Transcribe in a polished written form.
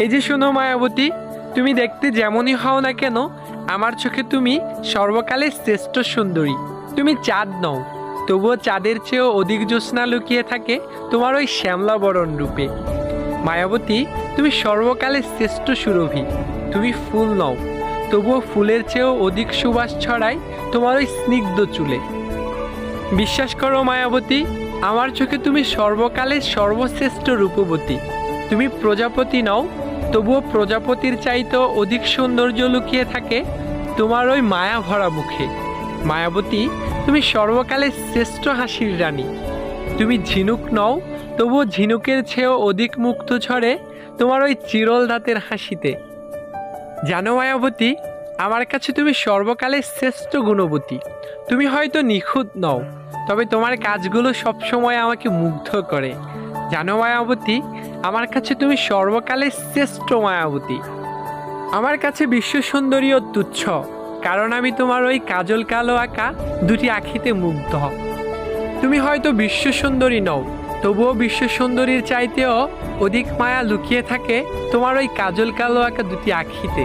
এই যে শোনো মায়াবতী, তুমি দেখতে যেমনই হও না কেন, আমার চোখে তুমি সর্বকালের শ্রেষ্ঠ সুন্দরী। তুমি চাঁদ নও, তবুও চাঁদের চেয়েও অধিক জ্যোৎস্না লুকিয়ে থাকে তোমার ওই শ্যামলা বরণ রূপে। মায়াবতী, তুমি সর্বকালের শ্রেষ্ঠ সুরভি। তুমি ফুল নও, তবুও ফুলের চেয়েও অধিক সুবাস ছড়ায় তোমার ওই স্নিগ্ধ চুলে। বিশ্বাস করো মায়াবতী, আমার চোখে তুমি সর্বকালের সর্বশ্রেষ্ঠ রূপবতী। তুমি প্রজাপতি নও, তবুও প্রজাপতির চাইতেও অধিক সৌন্দর্য লুকিয়ে থাকে তোমার ওই মায়া ভরা মুখে। মায়াবতী, তুমি সর্বকালের শ্রেষ্ঠ হাসির রানী। তুমি ঝিনুক নও, তবুও ঝিনুকের চেয়েও অধিক মুক্ত ঝরে তোমার ওই চিরল দাঁতের হাসিতে। জানো মায়াবতী, আমার কাছে তুমি সর্বকালের শ্রেষ্ঠ গুণবতী। তুমি হয়তো নিখুঁত নও, তবে তোমার কাজগুলো সবসময় আমাকে মুগ্ধ করে। জানো মায়াবতী, আমার কাছে তুমি সর্বকালের শ্রেষ্ঠ মায়াবতী। আমার কাছে বিশ্ব সুন্দরীও তুচ্ছ, কারণ আমি তোমার ওই কাজল কালো আঁকা দুটি আখিতে মুগ্ধ। তুমি হয়তো বিশ্ব সুন্দরী নও, তবুও বিশ্ব সুন্দরীর চাইতেও অধিক মায়া লুকিয়ে থাকে তোমার ওই কাজল কালো আঁকা দুটি আখিতে।